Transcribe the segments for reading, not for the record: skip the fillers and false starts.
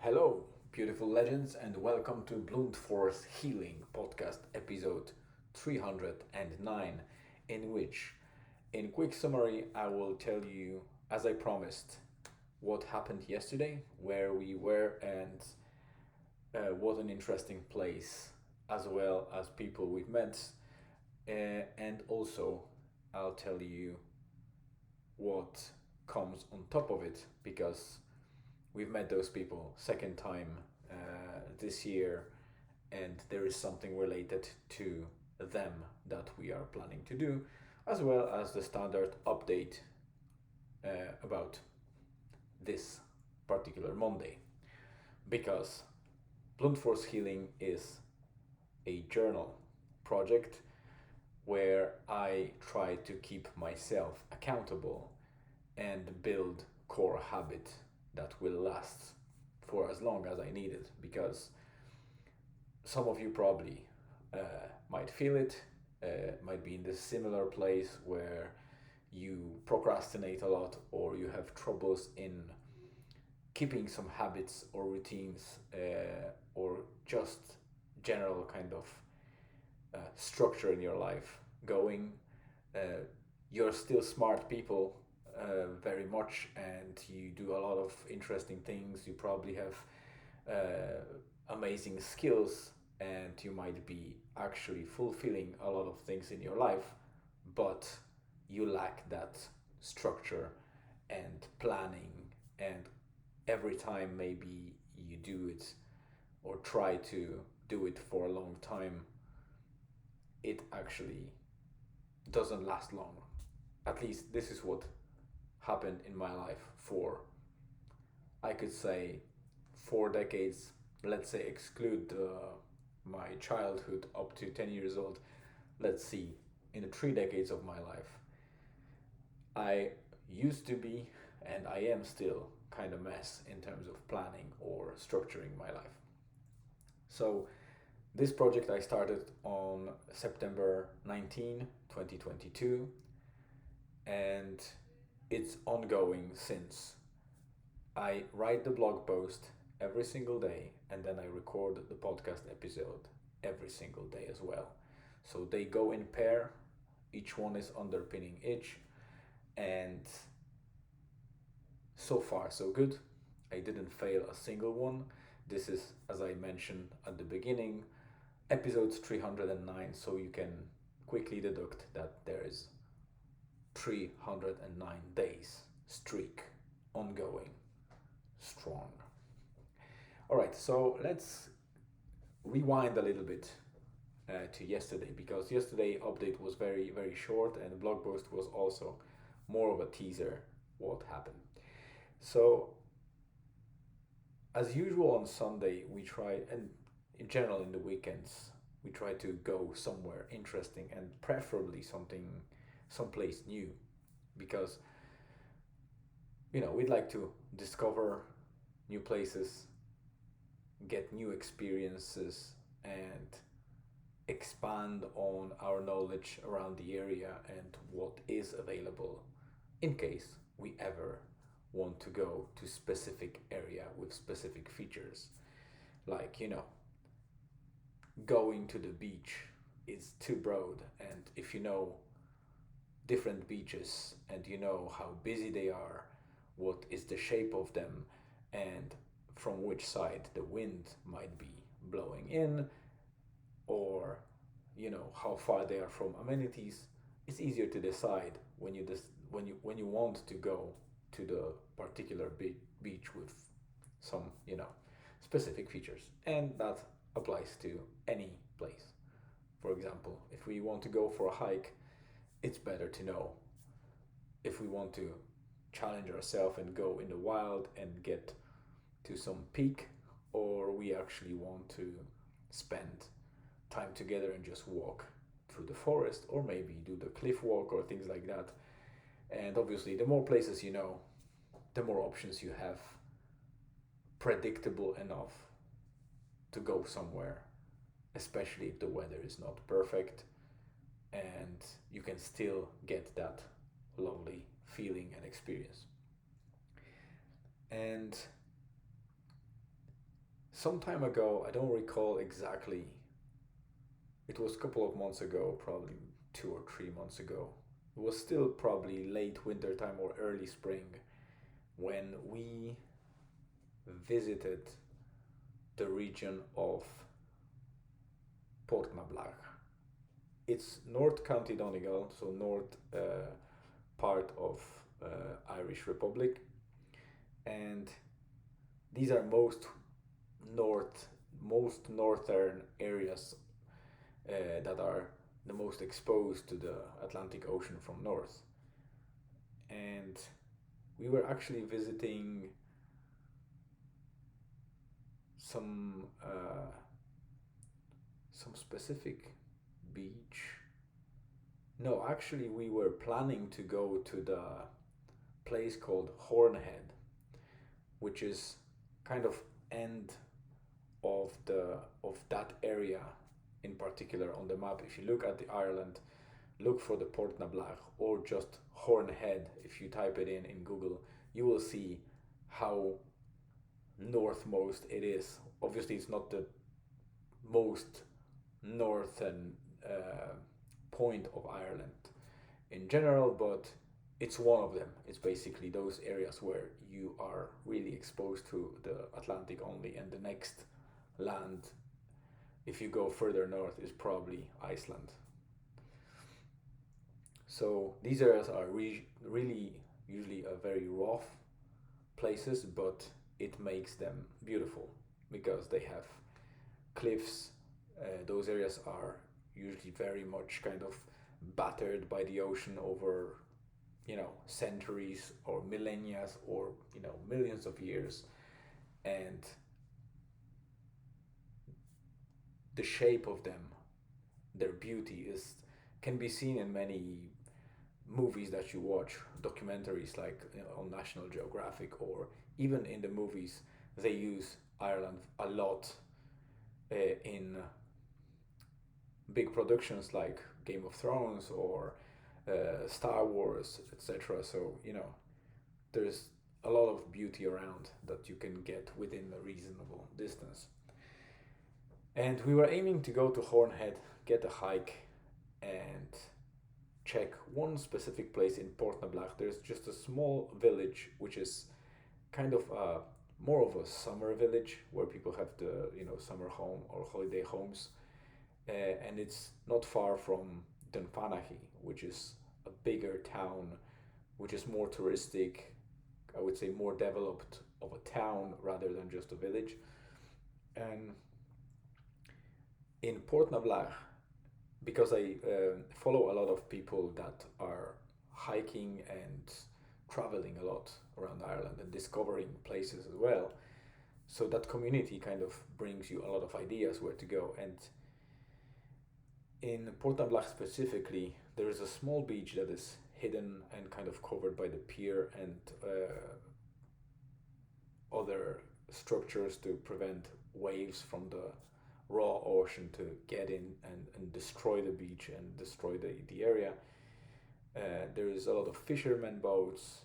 Hello, beautiful legends, and welcome to Blunt Force Healing Podcast episode 309, in which, in quick summary, I will tell you, as I promised, what happened yesterday, where we were, and what an interesting place, as well as people we've met. And also, I'll tell you what comes on top of it, because we've met those people second time this year, and there is something related to them that we are planning to do, as well as the standard update about this particular Monday. Because Blunt Force Healing is a journal project where I try to keep myself accountable and build core habit that will last for as long as I need it, because some of you probably might feel it, might be in this similar place where you procrastinate a lot or you have troubles in keeping some habits or routines, or just general kind of structure in your life going. You're still smart people, very much, and you do a lot of interesting things. You probably have amazing skills, and you might be actually fulfilling a lot of things in your life, but you lack that structure and planning. And every time maybe you do it or try to do it for a long time, it actually doesn't last long. At least this is what happened in my life for, I could say, 4 decades. Let's say exclude my childhood up to 10 years old. Let's see, in the 3 decades of my life, I used to be, and I am still, kind of mess in terms of planning or structuring my life. So this project I started on September 19, 2022, and it's ongoing since. I write the blog post every single day, and then I record the podcast episode every single day as well. So they go in pair, each one is underpinning each, and so far so good. I didn't fail a single one. This is, as I mentioned at the beginning, episode 309, so you can quickly deduct that there is 309 days streak ongoing, strong. All right, so let's rewind a little bit to yesterday, because yesterday update was very short, and the blog post was also more of a teaser what happened. So as usual on Sunday we try, and in general in the weekends, we try to go somewhere interesting, and preferably someplace new, because we'd like to discover new places, get new experiences, and expand on our knowledge around the area and what is available, in case we ever want to go to specific area with specific features. Like, going to the beach is too broad, and if you know different beaches and you know how busy they are, what is the shape of them, and from which side the wind might be blowing in, or how far they are from amenities, it's easier to decide when you want to go to the particular beach with some specific features, and that applies to any place. For example, if we want to go for a hike, it's better to know if we want to challenge ourselves and go in the wild and get to some peak, or we actually want to spend time together and just walk through the forest, or maybe do the cliff walk or things like that. And obviously, the more places you know, the more options you have, predictable enough to go somewhere, especially if the weather is not perfect, and you can still get that lovely feeling and experience. And some time ago, I don't recall exactly, it was a couple of months ago, probably 2 or 3 months ago. It was still probably late winter time or early spring when we visited the region of Portnablach. It's North County Donegal, so north part of Irish Republic, and these are north, most northern areas that are the most exposed to the Atlantic Ocean from north. And we were actually visiting some some specific beach. No, actually, we were planning to go to the place called Hornhead, which is kind of end of that area in particular on the map. If you look at the Ireland, look for the Portnablach or just Hornhead. If you type it in Google, you will see how northmost it is. Obviously, it's not the most northern point of Ireland in general, but it's one of them. It's basically those areas where you are really exposed to the Atlantic only, and the next land, if you go further north, is probably Iceland. So these areas are really usually a very rough places, but it makes them beautiful because they have cliffs. Those areas are usually very much kind of battered by the ocean over, centuries or millennia or, millions of years. And the shape of them, their beauty is can be seen in many movies that you watch, documentaries like on National Geographic, or even in the movies they use Ireland a lot in big productions like Game of Thrones or Star Wars, etc. So there's a lot of beauty around that you can get within a reasonable distance. And we were aiming to go to Hornhead, get a hike, and check one specific place in Portnablach. There's just a small village which is kind of more of a summer village where people have the summer home or holiday homes, and it's not far from Dunfanaghy, which is a bigger town, which is more touristic. I would say more developed of a town rather than just a village. And in Portnablach, because I follow a lot of people that are hiking and traveling a lot around Ireland and discovering places as well. So that community kind of brings you a lot of ideas where to go. And in Portnablach specifically, there is a small beach that is hidden and kind of covered by the pier and other structures to prevent waves from the raw ocean to get in and destroy the beach and destroy the area. There is a lot of fishermen boats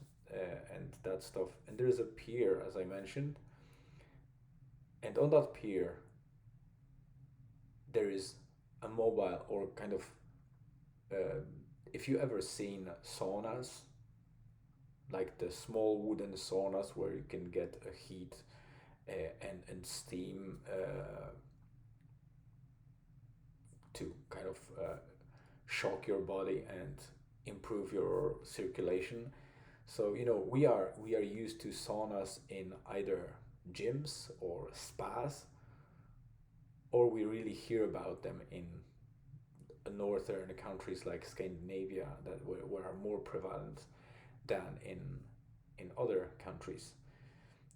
and that stuff. And there is a pier, as I mentioned. And on that pier, there is a mobile or kind of, if you ever seen saunas, like the small wooden saunas where you can get a heat and steam to kind of shock your body and improve your circulation. So we are used to saunas in either gyms or spas, or we really hear about them in northern countries like Scandinavia that were are more prevalent than in other countries.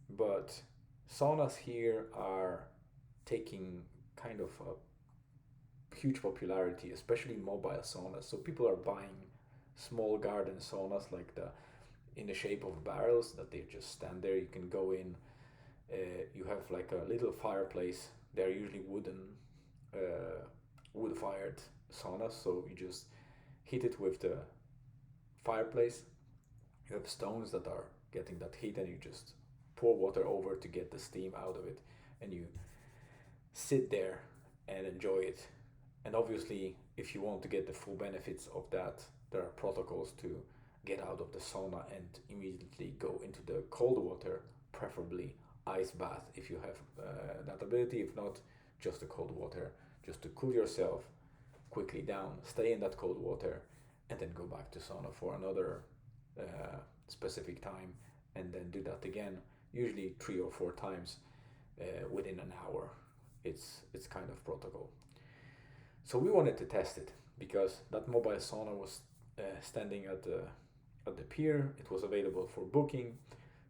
But saunas here are taking kind of a huge popularity, especially mobile saunas. So people are buying small garden saunas like in the shape of barrels that they just stand there. You can go in. You have like a little fireplace. They're usually wood fired saunas. So you just heat it with the fireplace. You have stones that are getting that heat, and you just pour water over to get the steam out of it. and you sit there and enjoy it. And obviously, if you want to get the full benefits of that, there are protocols to get out of the sauna and immediately go into the cold water, preferably ice bath if you have that ability. If not, just the cold water, just to cool yourself quickly down, stay in that cold water, and then go back to sauna for another specific time, and then do that again, usually 3 or 4 times within an hour. It's kind of protocol. So we wanted to test it because that mobile sauna was standing at the pier. It was available for booking,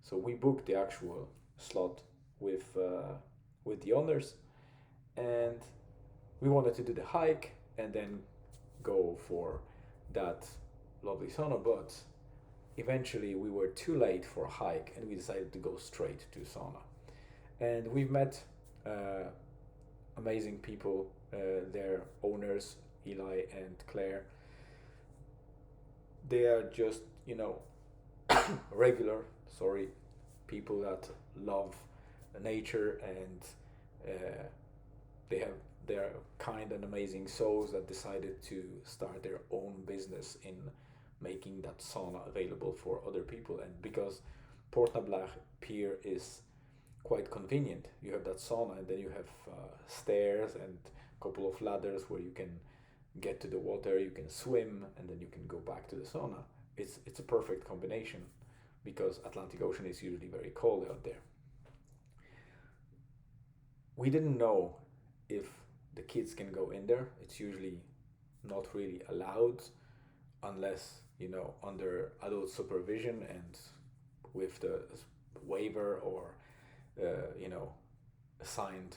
so we booked the actual slot with the owners, and we wanted to do the hike and then go for that lovely sauna. But eventually, we were too late for a hike, and we decided to go straight to sauna. And we've met amazing people, their owners, Eli and Claire. They are just, regular, sorry, people that love nature, and uh, they're kind and amazing souls that decided to start their own business in making that sauna available for other people. And because Port Nablag Pier is quite convenient, you have that sauna, and then you have stairs and a couple of ladders where you can get to the water, you can swim, and then you can go back to the sauna. It's a perfect combination because Atlantic Ocean is usually very cold out there. We didn't know if the kids can go in there. It's usually not really allowed unless, under adult supervision and with the waiver or assigned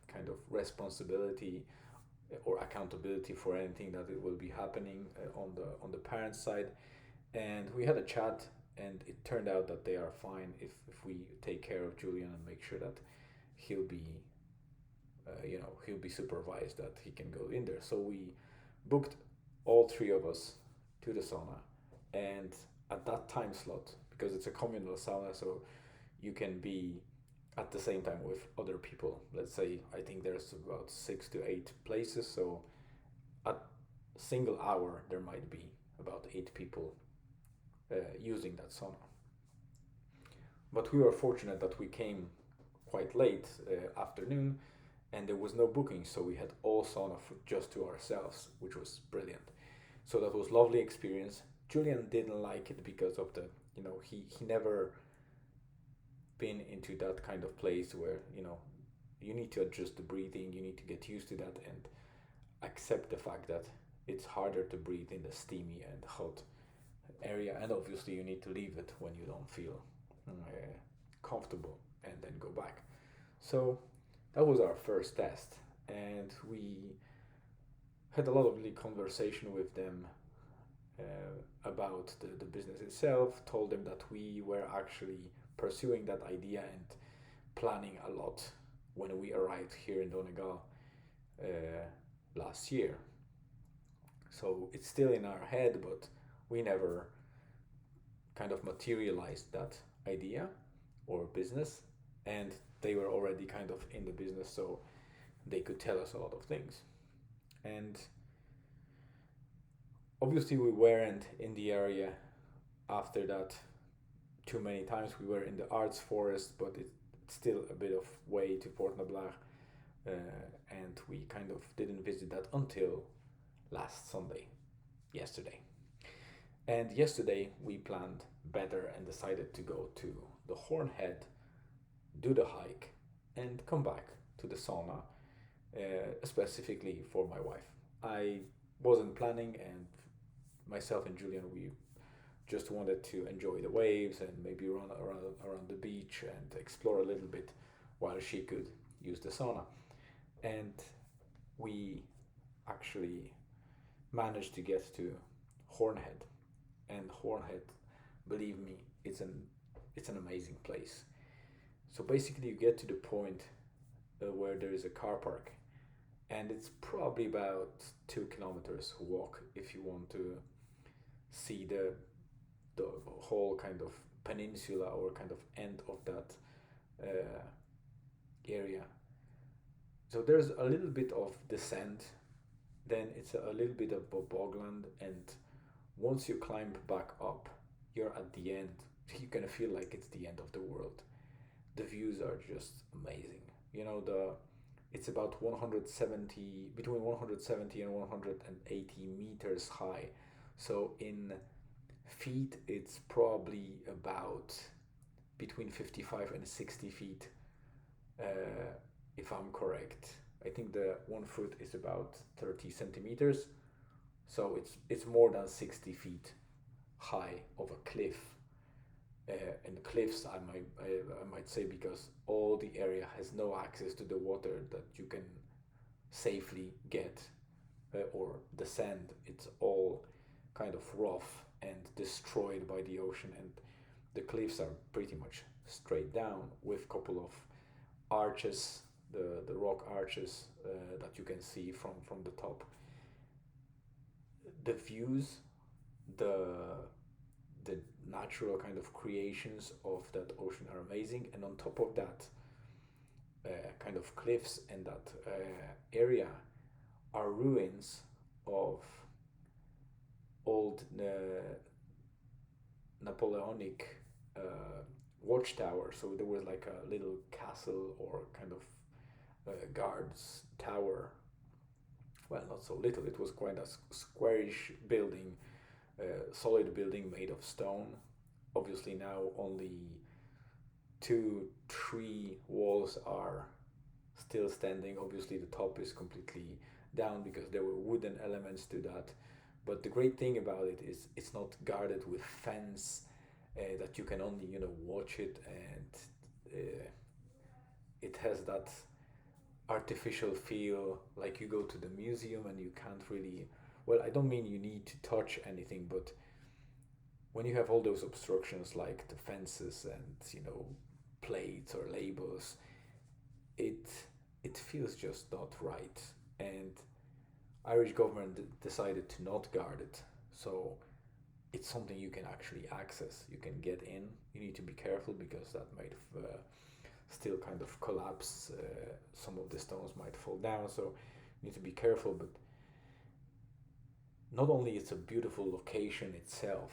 kind of responsibility or accountability for anything that it will be happening on the parents' side. And we had a chat, and it turned out that they are fine if we take care of Julian and make sure that he'll be he'll be supervised, that he can go in there. So we booked all three of us to the sauna, and at that time slot, because it's a communal sauna, so you can be at the same time with other people. Let's say I think there's about 6 to 8 places, so at single hour there might be about 8 people using that sauna. But we were fortunate that we came quite late afternoon, and there was no booking, so we had all sauna for just to ourselves, which was brilliant. So that was lovely experience. Julian didn't like it because of the he never been into that kind of place where you need to adjust the breathing, you need to get used to that and accept the fact that it's harder to breathe in the steamy and hot area, and obviously you need to leave it when you don't feel comfortable and then go back. So that was our first test, and we had a lot of really conversation with them about the business itself, told them that we were actually pursuing that idea and planning a lot when we arrived here in Donegal last year. So it's still in our head, but we never kind of materialized that idea or business, and they were already kind of in the business, so they could tell us a lot of things. And obviously we weren't in the area after that too many times. We were in the arts forest, but it's still a bit of way to Port Nablag, and we kind of didn't visit that until last Sunday, yesterday. And yesterday we planned better and decided to go to the Hornhead, do the hike, and come back to the sauna, specifically for my wife. I wasn't planning, and myself and Julian, we just wanted to enjoy the waves and maybe run around the beach and explore a little bit while she could use the sauna. And we actually managed to get to Hornhead. And Hornhead, believe me, it's an amazing place. So basically, you get to the point where there is a car park, and it's probably about 2 kilometers walk if you want to see the whole kind of peninsula or kind of end of that area. So there's a little bit of descent, then it's a little bit of bogland, and once you climb back up, you're at the end. You're gonna feel like it's the end of the world. The views are just amazing. You know, it's about 170, between 170 and 180 meters high. So in feet, it's probably about between 55 and 60 feet, uh, if I'm correct. I think the 1 foot is about 30 centimeters, so it's more than 60 feet high of a cliff. And cliffs, I might say, because all the area has no access to the water that you can safely get, or the sand. It's all kind of rough and destroyed by the ocean, and the cliffs are pretty much straight down with a couple of arches, the rock arches, that you can see from the top. The views, the the natural kind of creations of that ocean are amazing, and on top of that, kind of cliffs and that area are ruins of old Napoleonic watchtower. So there was like a little castle or kind of guards tower. Well, not so little. It was quite a squarish building, solid building made of stone. Obviously now only two, three walls are still standing. Obviously the top is completely down because there were wooden elements to that. But the great thing about it is it's not guarded with fence, that you can only watch it, and it has that artificial feel, like you go to the museum and you can't really, well, I don't mean you need to touch anything, but when you have all those obstructions like the fences and plates or labels, it it feels just not right. And Irish government decided to not guard it, so it's something you can actually access. You can get in. You need to be careful because that might still kind of collapse. Some of the stones might fall down, so you need to be careful. But not only it's a beautiful location itself,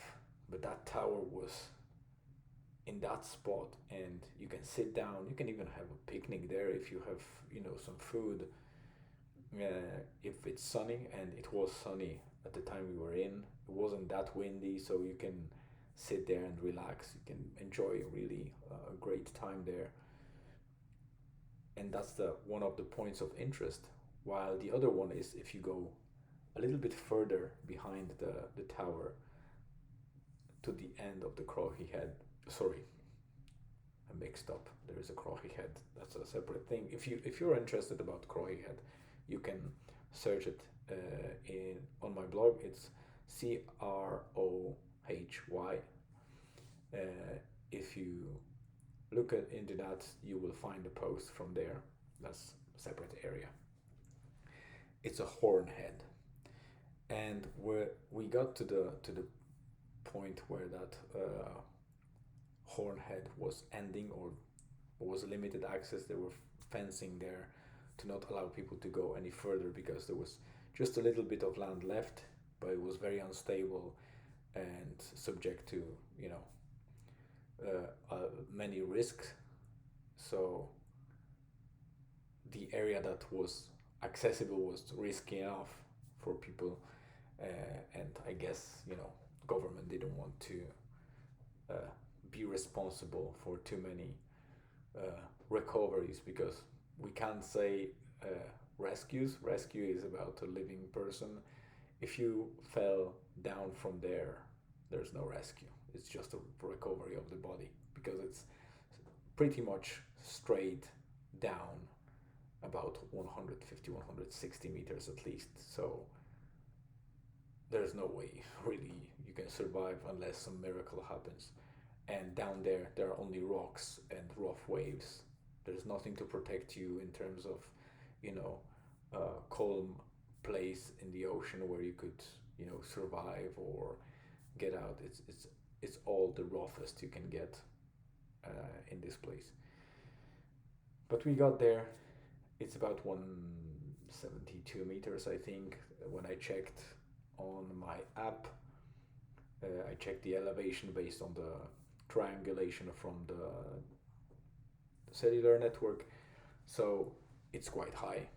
but that tower was in that spot, and you can sit down. You can even have a picnic there if you have some food. If it's sunny, and it was sunny at the time we were in, it wasn't that windy, so you can sit there and relax. You can enjoy really a great time there, and that's the one of the points of interest. While the other one is if you go a little bit further behind the tower to the end of the Croaghy Head. Sorry, I mixed up. There is a Croaghy Head. That's a separate thing. If you're interested about Croaghy Head, you can search it in on my blog. It's Crohy. If you look into that, you will find a post from there. That's a separate area. It's a horn head, and we got to the point where that horn head was ending, or was limited access. There were fencing there to not allow people to go any further because there was just a little bit of land left, but it was very unstable and subject to many risks. So the area that was accessible was risky enough for people, and I guess government didn't want to uh, be responsible for too many recoveries, because we can't say rescues. Rescue is about a living person. If you fell down from there, there's no rescue. It's just a recovery of the body, because it's pretty much straight down about 150, 160 meters at least. So there's no way really you can survive unless some miracle happens. And down there are only rocks and rough waves. There's nothing to protect you in terms of a calm place in the ocean where you could survive or get out. It's all the roughest you can get in this place. But we got there. It's about 172 meters, I think. When I checked on my app, I checked the elevation based on the triangulation from the cellular network. So it's quite high.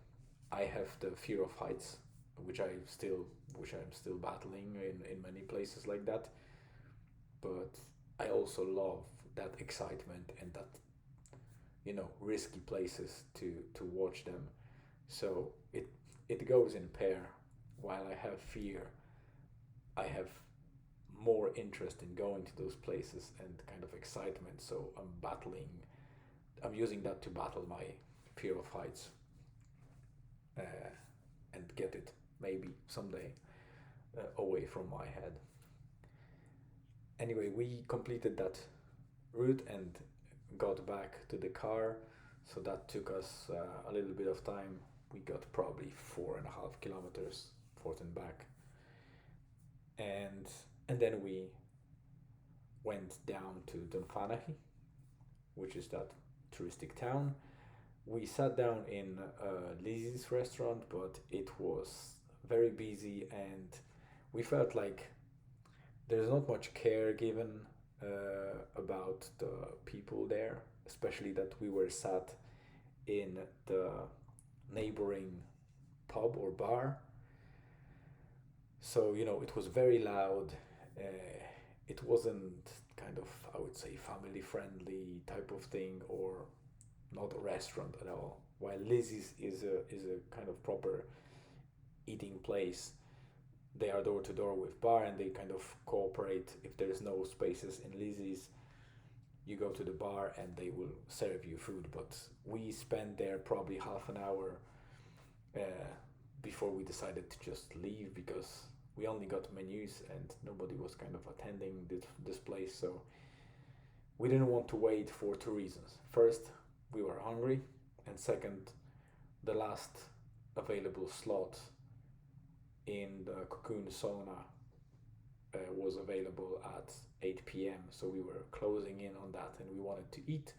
I have the fear of heights, which I'm still battling in many places like that. But I also love that excitement and that risky places to watch them. So it goes in pair. While I have fear, I have more interest in going to those places and kind of excitement. So I'm using that to battle my fear of heights, uh, and get it maybe someday away from my head. Anyway, we completed that route and got back to the car. So that took us a little bit of time. We got probably 4.5 kilometers forth and back, and then we went down to Dunfanahi, which is that touristic town. We sat down in Lizzie's restaurant, but it was very busy, and we felt like there's not much care given about the people there, especially that we were sat in the neighboring pub or bar. So, it was very loud. It wasn't kind of, I would say, family friendly type of thing, or not a restaurant at all. While Lizzie's is a kind of proper eating place, they are door to door with bar, and they kind of cooperate. If there's no spaces in Lizzie's, you go to the bar and they will serve you food. But we spent there probably half an hour uh, before we decided to just leave, because we only got menus and nobody was kind of attending this place. So we didn't want to wait for two reasons. First, we were hungry, and second, the last available slot in the Cocoon sauna was available at 8 p.m. So we were closing in on that and we wanted to eat.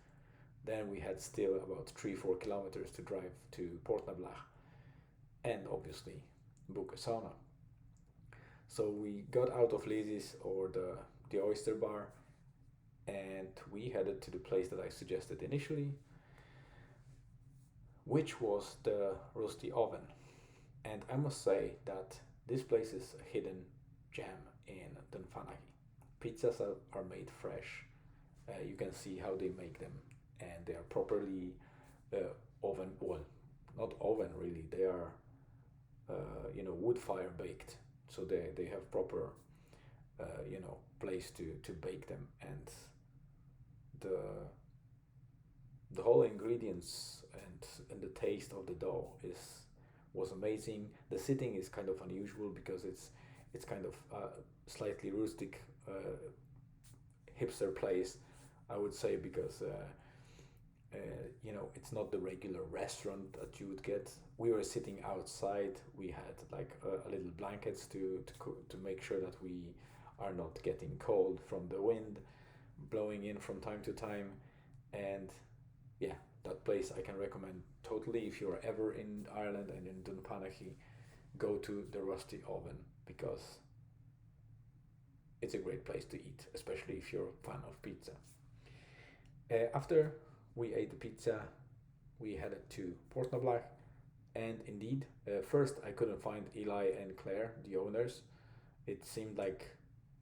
Then we had still about 3-4 kilometers to drive to Port Nablach and obviously book a sauna. So we got out of Lizzie's, or the oyster bar, and we headed to the place that I suggested initially, which was the Rusty Oven. And I must say that this place is a hidden gem in Dunfanaghi. Pizzas are made fresh. You can see how they make them, and they are properly oven. Well, not oven really. They are wood fire baked. So they have proper place to bake them, and the the whole ingredients and the taste of the dough was amazing. The sitting is kind of unusual because it's kind of slightly rustic, hipster place, I would say, because it's not the regular restaurant that you would get. We were sitting outside. We had like a little blankets to make sure that we are not getting cold from the wind blowing in from time to time. And yeah, that place I can recommend totally. If you're ever in Ireland and in Dunfanaghi, go to the Rusty Oven, because it's a great place to eat, especially if you're a fan of pizza. After we ate the pizza, we headed to Port Nablach, and indeed, first I couldn't find Eli and Claire, the owners. It seemed like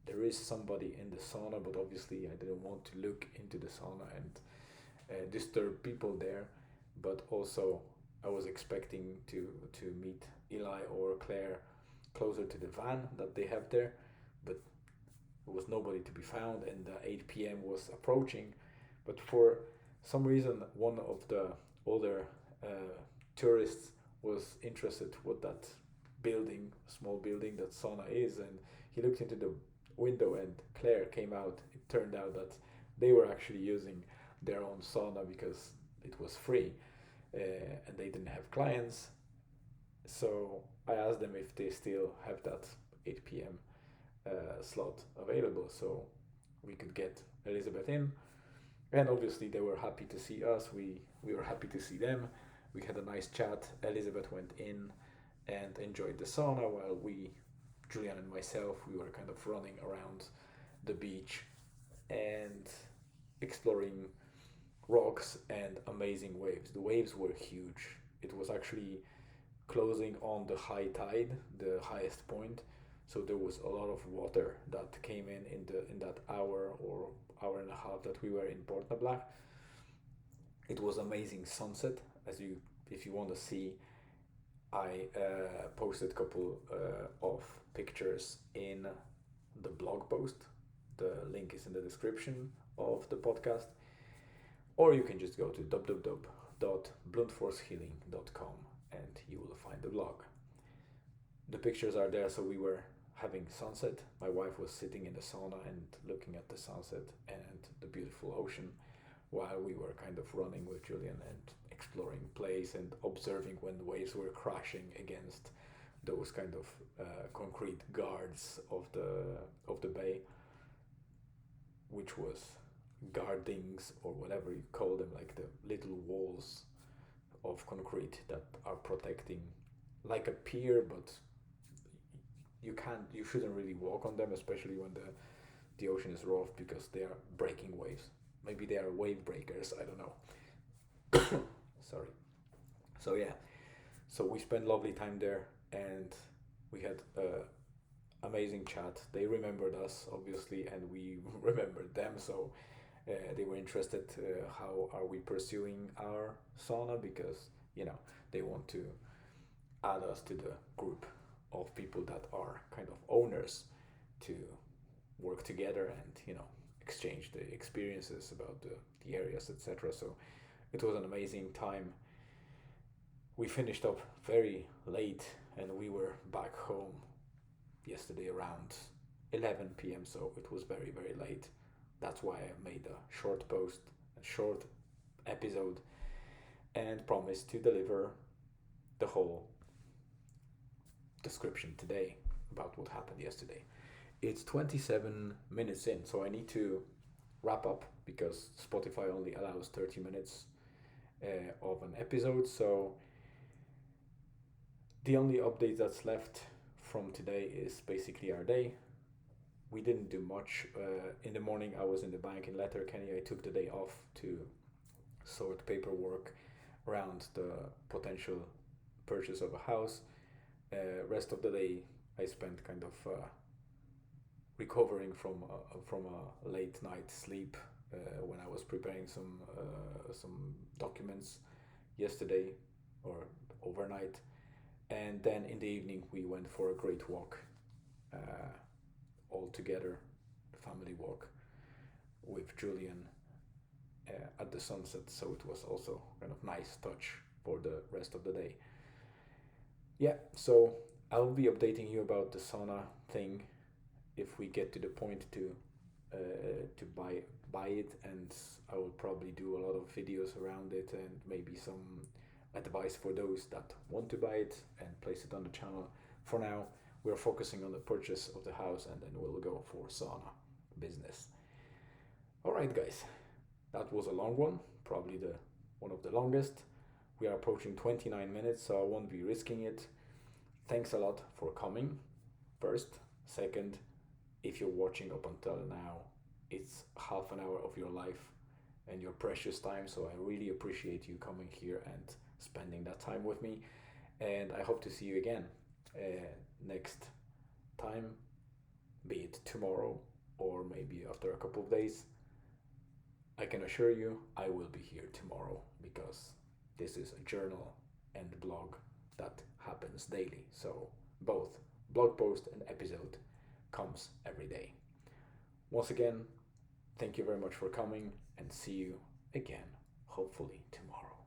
there is somebody in the sauna, but obviously I didn't want to look into the sauna and disturb people there. But also, I was expecting to meet Eli or Claire closer to the van that they have there, but there was nobody to be found, and 8 p.m. was approaching. But for some reason, one of the older tourists was interested what that building, small building that sauna is, and he looked into the window, and Claire came out. It turned out that they were actually using their own sauna because it was free, and they didn't have clients. So I asked them if they still have that 8 p.m. Slot available, so we could get Elizabeth in. And obviously they were happy to see us. We were happy to see them. We had a nice chat. Elizabeth went in and enjoyed the sauna while Julian and myself, we were kind of running around the beach and exploring rocks and amazing waves. The waves were huge. It was actually closing on the high tide, the highest point. So there was a lot of water that came in that hour or hour and a half that we were in Port Nablack. It was amazing sunset. As you, if you want to see, I posted a couple of pictures in the blog post. The link is in the description of the podcast, or you can just go to www.bluntforcehealing.com and you will find the blog. The pictures are there. So we were having sunset. My wife was sitting in the sauna and looking at the sunset and the beautiful ocean, while we were kind of running with Julian and exploring place and observing when the waves were crashing against those kind of concrete guards of the bay, which was guardings or whatever you call them, like the little walls of concrete that are protecting, like a pier, but you shouldn't really walk on them, especially when the ocean is rough, because they are breaking waves. Maybe they are wave breakers, I don't know. Sorry. So yeah, so we spent lovely time there, and we had amazing chat. They remembered us obviously, and we remembered them. So they were interested how are we pursuing our sauna, because they want to add us to the group of people that are kind of owners, to work together and exchange the experiences about the areas, etc. So it was an amazing time. We finished up very late and we were back home yesterday around 11 p.m. So it was very, very late. That's why I made a short post, a short episode, and promised to deliver the whole description today about what happened yesterday. It's 27 minutes in, so I need to wrap up because Spotify only allows 30 minutes of an episode. So the only update that's left from today is basically our day. We didn't do much. In the morning, I was in the bank in Letterkenny. I took the day off to sort paperwork around the potential purchase of a house. Rest of the day, I spent kind of recovering from a late night sleep when I was preparing some documents yesterday or overnight, and then in the evening we went for a great walk, all together, family walk with Julian at the sunset. So it was also kind of nice touch for the rest of the day. Yeah, so I'll be updating you about the sauna thing if we get to the point to buy it, and I will probably do a lot of videos around it and maybe some advice for those that want to buy it and place it on the channel. For now, we're focusing on the purchase of the house, and then we'll go for sauna business. All right, guys, that was a long one, probably the one of the longest. We are approaching 29 minutes, so I won't be risking it. Thanks a lot for coming, first. Second, if you're watching up until now, it's half an hour of your life and your precious time, so I really appreciate you coming here and spending that time with me. And I hope to see you again next time, be it tomorrow or maybe after a couple of days. I can assure you I will be here tomorrow, because this is a journal and blog that happens daily. So both blog post and episode comes every day. Once again, thank you very much for coming, and see you again, hopefully tomorrow.